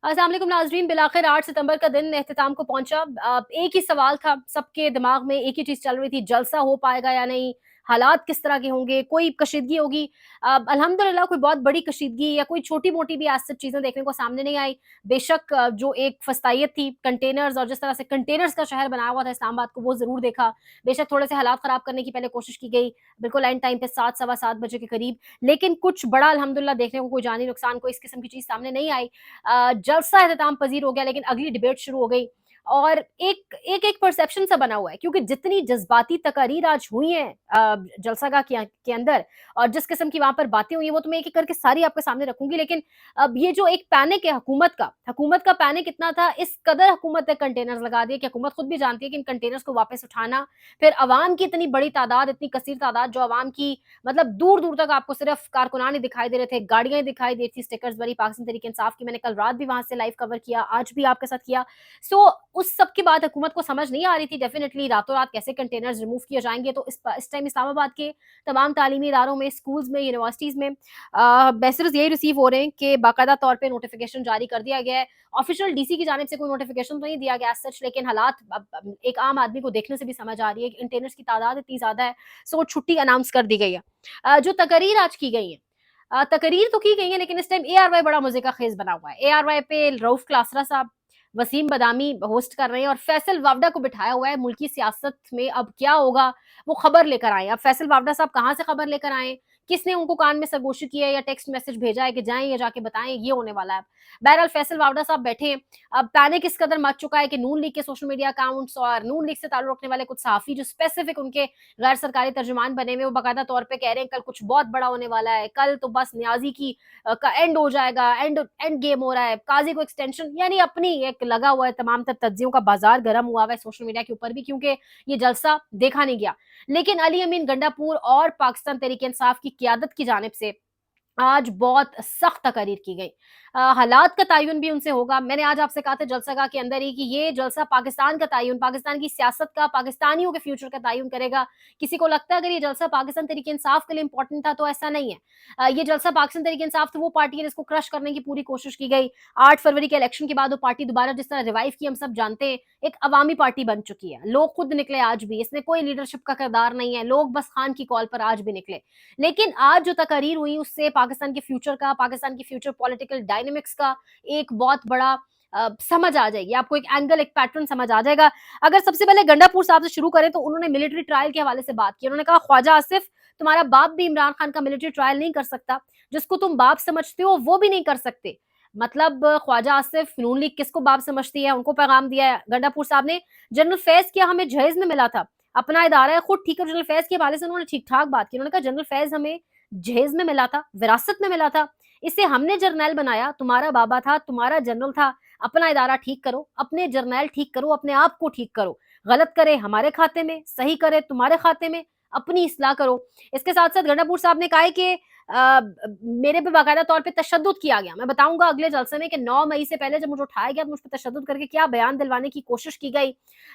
अस्सलाम वालेकुम नाज़रीन, बिलाखिर 8 सितंबर का दिन इख्तिताम को पहुंचा। एक ही सवाल था सबके दिमाग में, एक ही चीज़ चल रही थी, जलसा हो पाएगा या नहीं? हालात किस तरह के होंगे? कोई कशीदगी होगी? अल्हम्दुलिल्लाह कोई बहुत बड़ी कशीदगी या कोई छोटी-मोटी भी आज तक चीज़ें देखने को सामने नहीं आई। बेशक जो एक फस्तायत थी कंटेनर्स और जिस तरह से कंटेनर्स का शहर बनाया हुआ था इस्लामाबाद को, वो ज़रूर देखा। बेशक थोड़े से हालात ख़राब करने की पहले कोशिश की गई, बिल्कुल एंड टाइम पे 7 सवा 7 बजे के करीब। लेकिन कुछ बड़ा अल्हम्दुलिल्लाह देखने को, कोई जानी नुकसान, कोई इस किस्म की चीज़ सामने नहीं आई। जलसा इख्तिताम पजीर हो गया, लेकिन अगली डिबेट शुरू हो गई और एक परसेप्शन सा बना हुआ है, क्योंकि जितनी जज्बाती तकारीर आज हुई हैं जलसागाह के अंदर और जिस किस्म की वहां पर बातें हुई हैं, वो तो मैं एक एक करके सारी आपके सामने रखूंगी। लेकिन अब ये जो एक पैनिक है हुकूमत का पैनिक इतना था, इस कदर हुकूमत ने कंटेनर्स लगा दिए कि हुकूमत खुद भी जानती है कि इन कंटेनर्स को वापस उठाना, फिर अवाम की इतनी बड़ी तादाद, इतनी कसीर तादाद, जो अवाम की मतलब दूर दूर तक आपको सिर्फ कारकुनान ही दिखाई दे रहे थे, गाड़ियां दिखाई दे रही थी स्टिकर्स वाली पाकिस्तान तहरीक इंसाफ की। मैंने कल रात भी वहां से लाइव कवर किया, आज भी आपके साथ किया। सो उस सब के बाद हुकूमत को समझ नहीं आ रही थी डेफिनेटली रातों रात कैसे कंटेनर्स रिमूव किए जाएंगे। तो इस टाइम इस्लामाबाद के तमाम तालीमी इदारों में, स्कूल्स में, यूनिवर्सिटीज में मैसेज यही रिसीव हो रहे हैं कि बाकायदा तौर पर नोटिफिकेशन जारी कर दिया गया है। ऑफिशियल डीसी की जानिब से कोई नोटिफिकेशन तो नहीं दिया गया सच, लेकिन हालात अब एक आम आदमी को देखने से भी समझ आ रही है कि कंटेनर्स की तादाद इतनी ज्यादा है। सो छुट्टी अनाउंस कर दी गई है। जो तकरीर आज की गई है, तकरीर तो की गई है, लेकिन इस टाइम ARY बड़ा मजे का खेज बना हुआ है। ARY पे रऊफ क्लासरा साहब, वसीम बदामी होस्ट कर रहे हैं और फैसल वावडा को बिठाया हुआ है। मुल्की सियासत में अब क्या होगा वो खबर लेकर आए। अब फैसल वावडा साहब कहाँ से खबर लेकर आए, किसने उनको कान में सरगोशी की है या टेक्स्ट मैसेज भेजा है कि जाएं या जाके बताएं, ये होने वाला है। बहरहाल फैसल वावडा साहब बैठे हैं। अब पैनिक इस कदर मच चुका है कि नून लीग के सोशल मीडिया अकाउंट्स और नून लीग से ताल्लुक रखने वाले कुछ सहाफी जो स्पेसिफिक उनके गैर सरकारी तर्जुमान बने हुए, वो बाकायदा तौर पे कह रहे हैं कल कुछ बहुत बड़ा होने वाला है, कल तो बस न्याजी की का एंड हो जाएगा, एंड गेम हो रहा है, काजी को एक्सटेंशन, यानी अपनी एक लगा हुआ है, तमाम तर तज्जियों का बाजार गर्म हुआ हुआ है सोशल मीडिया के ऊपर भी, क्योंकि ये जलसा देखा नहीं गया। लेकिन अली अमीन गंडापुर और पाकिस्तान तहरीक इंसाफ की क्यादत की जानिब से आज बहुत सख्त तकरीर की गई। हालात का तयन भी उनसे होगा। मैंने आज आपसे कहा था जलसागाह के अंदर ही कि ये जलसा पाकिस्तान का तयन, पाकिस्तान की सियासत का, पाकिस्तानियों के फ्यूचर का तयन करेगा। किसी को लगता है अगर ये जलसा पाकिस्तान तहरीक इंसाफ के लिए इंपॉर्टेंट था, तो ऐसा नहीं है। ये जलसा पाकिस्तान तहरीक इंसाफ तो वो पार्टी है जिसको क्रश करने की पूरी कोशिश की गई। 8 फरवरी के इलेक्शन के बाद वो पार्टी दोबारा जिस तरह रिवाइव की, हम सब जानते हैं, एक अवामी पार्टी बन चुकी है। लोग खुद निकले आज भी, इसमें कोई लीडरशिप का किरदार नहीं है, लोग बस खान की कॉल पर आज भी निकले। लेकिन आज जो तकरीर हुई उससे पाकिस्तान के फ्यूचर का, पाकिस्तान की फ्यूचर पॉलिटिकल डायनेमिक्स का एक बहुत बड़ा समझ आ जाएगी आपको, एक एंगल, एक पैटर्न समझ आ जाएगा। अगर सबसे पहले गंडापुर साहब से शुरू करें तो उन्होंने मिलिट्री ट्रायल के हवाले से बात की। उन्होंने कहा ख्वाजा आसिफ, तुम्हारा बाप भी इमरान खान का मिलिट्री ट्रायल नहीं कर सकता, जिसको तुम बाप समझते हो वो भी नहीं कर सकते। मतलब ख्वाजा आसिफ, नून लीग किसको बाप समझती है, उनको पैगाम दिया है गंडापुर साहब ने। जनरल फैज क्या हमें जहेज में मिला था, अपना इदारा है, खुद ठीक है। जनरल फैज के हवाले से उन्होंने ठीक ठाक बात की। उन्होंने कहा जनरल फैज हमें जहेज में मिला था, विरासत में मिला था, इसे हमने जर्नैल बनाया, तुम्हारा बाबा था, तुम्हारा जनरल था। अपना इदारा ठीक करो, अपने जर्नैल ठीक करो, अपने आप को ठीक करो। गलत करे हमारे खाते में, सही करे तुम्हारे खाते में, अपनी इस्लाह करो। इसके साथ साथ गंडापुर साहब ने कहा है कि मेरे पे बाकायदा तौर पे तशद्दुद किया गया। मैं बताऊंगा अगले जलसे में कि 9 मई से पहले जब मुझे उठाया गया, मुझ पर तशद्दुद करके क्या बयान दिलवाने की कोशिश की गई,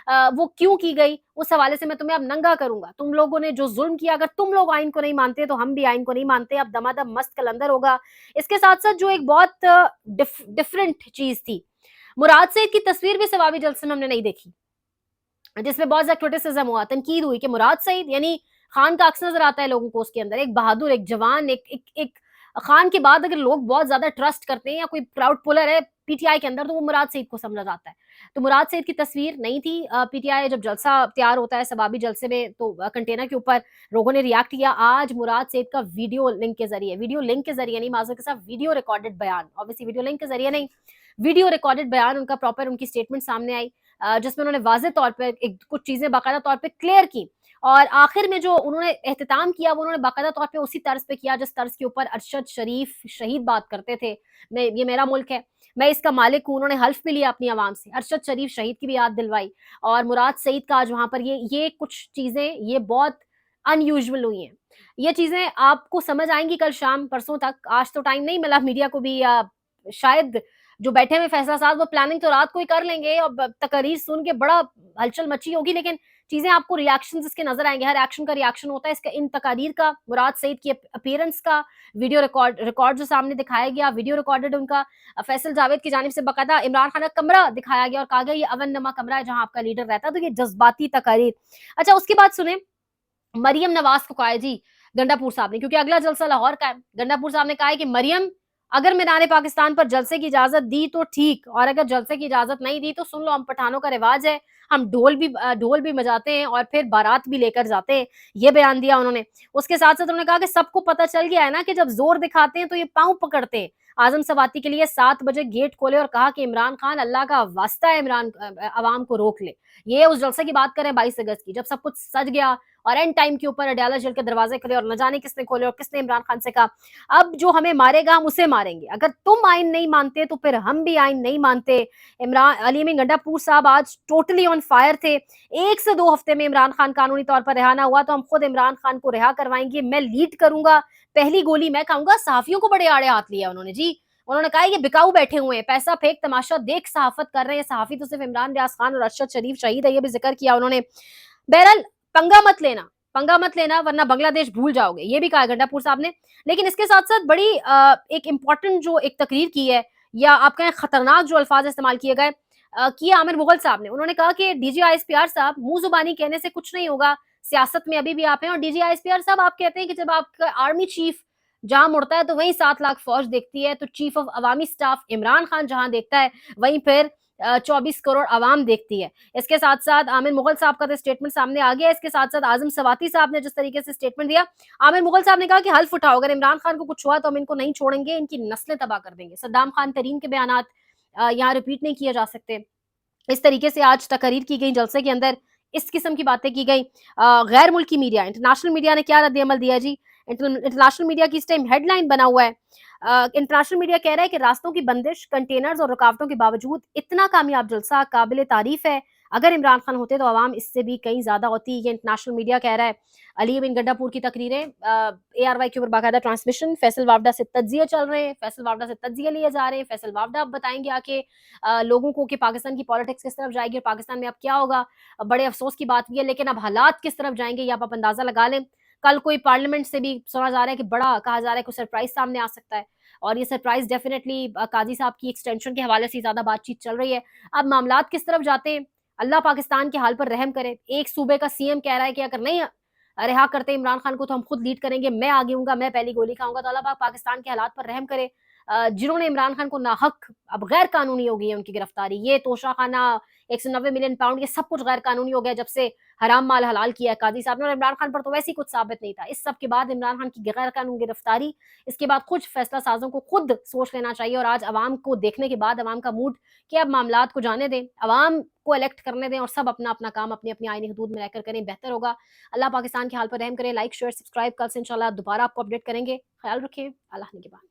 वो क्यों की गई, उस हवाले से मैं तुम्हें अब नंगा करूंगा। तुम लोगों ने जो जुल्म किया, अगर तुम लोग आइन को नहीं मानते तो हम भी आइन को नहीं मानते। अब दमादम मस्त कलंदर होगा। इसके साथ साथ जो एक बहुत डिफरेंट चीज थी, मुराद सईद की तस्वीर भी सवावी जलसे में हमने नहीं देखी, जिसमें बहुत ज्यादा क्रिटिसिज्म हुआ, तनकीद हुई कि मुराद सईद यानी खान का अक्स नजर आता है लोगों को उसके अंदर, एक बहादुर, एक जवान, एक खान के बाद अगर लोग बहुत ज्यादा ट्रस्ट करते हैं या कोई प्राउड पुलर है पीटीआई के अंदर, तो वो मुराद सईद को समझा जाता है। तो मुराद सईद की तस्वीर नहीं थी। पीटीआई जब जलसा तैयार होता है सबाबी जलसे में, तो कंटेनर के ऊपर लोगों ने रिएक्ट किया। आज मुराद सईद का वीडियो लिंक के जरिए नहीं, माजूर के साथ वीडियो रिकॉर्डेड बयान, ऑब्वियसली वीडियो लिंक के जरिए नहीं, वीडियो रिकॉर्डेड बयान उनका प्रॉपर, उनकी स्टेटमेंट सामने आई, जिसमें उन्होंने वाज़ेह तौर पे एक कुछ चीजें बाकायदा तौर पे क्लियर की। और आखिर में जो उन्होंने एहतिताम किया, वो उन्होंने बाकायदा तौर पे उसी तर्ज पे किया जिस तर्ज के ऊपर अरशद शरीफ शहीद बात करते थे। ये मेरा मुल्क है, मैं इसका मालिक हूँ। उन्होंने हल्फ भी लिया अपनी आवाम से, अरशद शरीफ शहीद की भी याद दिलवाई। और मुराद सईद का आज वहां पर ये कुछ चीजें ये बहुत अनयूजुअल हुई हैं। ये चीजें आपको समझ आएंगी कल शाम परसों तक, आज तो टाइम नहीं मिला मीडिया को भी, या शायद जो बैठे हुए फैसला साज वो प्लानिंग तो रात को ही कर लेंगे और तकरीर सुन के बड़ा हलचल मची होगी, लेकिन चीजें आपको रिएक्शन इसके नजर आएंगे, हर एक्शन का रिएक्शन होता है इसका। इन तकारीर का, मुराद सईद की अपीयरेंस का वीडियो रिकॉर्ड जो सामने दिखाया गया, वीडियो रिकॉर्डेड उनका, फैसल जावेद की जानिब से बकायदा इमरान खान का कमरा दिखाया गया और कहा गया ये अवन नमा कमरा है जहां आपका लीडर रहता है। तो ये जज्बाती तकारीर। अच्छा, उसके बाद सुने मरियम नवाज को कहा है जी गंडापुर साहब ने, क्योंकि अगला जलसा लाहौर का है। गंडापुर साहब ने कहा है कि मरियम, अगर मीनार पाकिस्तान पर जलसे की इजाजत दी तो ठीक, और अगर जलसे की इजाजत नहीं दी तो सुन लो, हम पठानों का रिवाज है, हम ढोल भी बजाते हैं और फिर बारात भी लेकर जाते हैं। ये बयान दिया उन्होंने। उसके साथ साथ उन्होंने कहा कि सबको पता चल गया है ना कि जब जोर दिखाते हैं तो ये पांव पकड़ते हैं। आजम सवाती के लिए 7 बजे गेट खोले और कहा कि इमरान खान, अल्लाह का वास्ता है, इमरान अवाम को रोक ले। ये उस जलसे की बात करें 22 अगस्त की, जब सब कुछ सज गया और एंड टाइम के ऊपर अडयाला जेल के दरवाजे खुले और न जाने किसने खोले और किसने इमरान खान से कहा अब जो हमें मारेगा हम उसे मारेंगे, अगर तुम आइन नहीं मानते तो फिर हम भी आइन नहीं मानते। इमरान अली अमीन गंडापुर साहब आज टोटली ऑन फायर थे। 1 से 2 हफ्ते में इमरान खान कानूनी तौर पर रिहा ना हुआ तो हम खुद इमरान खान को रिहा करवाएंगे, मैं लीड करूंगा, पहली गोली मैं खाऊंगा। सहाफियों को बड़े आड़े हाथ लिया उन्होंने जी। उन्होंने कहा ये बिकाऊ बैठे हुए हैं, पैसा फेंक तमाशा देख सहाफत कर रहे हैं। सहाफी तो सिर्फ इमरान रियाज खान और अरशद शरीफ शहीद है, ये भी जिक्र किया उन्होंने। बहरहाल पंगा मत लेना, पंगा मत लेना वरना बांग्लादेश भूल जाओगे, ये भी कहा गंडापुर साहब ने। लेकिन इसके साथ साथ बड़ी एक इंपॉर्टेंट जो एक तकरीर की है, या आप कहें खतरनाक जो अल्फाज इस्तेमाल किए गए, किया आमिर मुगल साहब ने। उन्होंने कहा कि डीजी आईएसपीआर साहब, मुंह जुबानी कहने से कुछ नहीं होगा, सियासत में अभी भी आप हैं। और डीजी आईएसपीआर साहब, आप कहते हैं कि जब आपका आर्मी चीफ जहां मुड़ता है तो वहीं 7 लाख फौज देखती है, तो chief of Awami staff Imran Khan जहां देखता है वहीं फिर 24 करोड़ आवाम देखती है। इसके साथ साथ आमिर मुगल साहब का तो स्टेटमेंट सामने आ गया। इसके साथ साथ आजम सवाती साहब ने जिस तरीके से स्टेटमेंट दिया, आमिर मुगल साहब ने कहा कि हल्फ उठाओ, अगर इमरान खान को कुछ हुआ तो हम इनको नहीं छोड़ेंगे, इनकी नस्लें तबाह कर देंगे। सद्दाम खान तरीन के बयानात यहाँ रिपीट नहीं किए जा सकते। इस तरीके से आज तकरीर की गई जलसे के अंदर, इस किस्म की बातें की गई। गैर मुल्की मीडिया, इंटरनेशनल मीडिया ने क्या रद्द अमल दिया जी। इंटरनेशनल मीडिया की इस टाइम हेडलाइन बना हुआ है, इंटरनेशनल मीडिया कह रहा है कि रास्तों की बंदिश, कंटेनर्स और रुकावटों के बावजूद इतना कामयाब जलसा काबिल तारीफ है, अगर इमरान खान होते तो आवाम इससे भी कहीं ज्यादा होती। ये इंटरनेशनल मीडिया कह रहा है। अली बिन गड्डापुर की तकरीरें, ARY के ऊपर बाकायदा ट्रांसमिशन, फैसल वावडा से तज्जिए चल रहे हैं, फैसल वावडा से तज्जिए लिए जा रहे हैं। फैसल वावडा अब बताएंगे आके लोगों को कि पाकिस्तान की पॉलिटिक्स किस तरफ जाएगी और पाकिस्तान में अब क्या होगा। बड़े अफसोस की बात भी है, लेकिन अब हालात किस तरफ जाएंगे ये आप अंदाजा लगा लें। कल कोई पार्लियामेंट से भी सुना जा रहा है कि बड़ा कहा जा रहा है कोई सरप्राइज सामने आ सकता है, और ये सरप्राइज डेफिनेटली काजी साहब की एक्सटेंशन के हवाले से ज्यादा बातचीत चल रही है। अब मामलात किस तरफ जाते हैं, अल्लाह पाकिस्तान के हाल पर रहम करे। एक सूबे का सीएम कह रहा है कि अगर नहीं रिहा करते इमरान खान को तो हम खुद लीड करेंगे, मैं आगे हूंगा, मैं पहली गोली खाऊंगा। तो अल्लाह पाक पाकिस्तान के हालात पर रहम करे। जिन्होंने इमरान खान को नाहक, अब गैर कानूनी हो गई है उनकी गिरफ्तारी, ये तोशा खाना, 190 मिलियन पाउंड, ये सब कुछ गैर कानूनी हो गया जब से हराम माल हलाल किया है काजी साहब ने। और इमरान खान पर तो वैसे ही कुछ साबित नहीं था। इस सब के बाद इमरान खान की गैर कानूनी गिरफ्तारी, इसके बाद कुछ फैसला साजों को खुद सोच लेना चाहिए। और आज अवाम को देखने के बाद अवाम का मूड कि अब मामलात को जाने दें, अवाम को इलेक्ट करने दें और सब अपना अपना काम अपनी अपनी आईनी हदूद में रहकर करें, बेहतर होगा। अल्लाह पाकिस्तान के हाल पर रहम करें। लाइक शेयर सब्सक्राइब, कल से इंशाल्लाह दोबारा आपको अपडेट करेंगे। ख्याल रखें। अल्लाह निगहबान।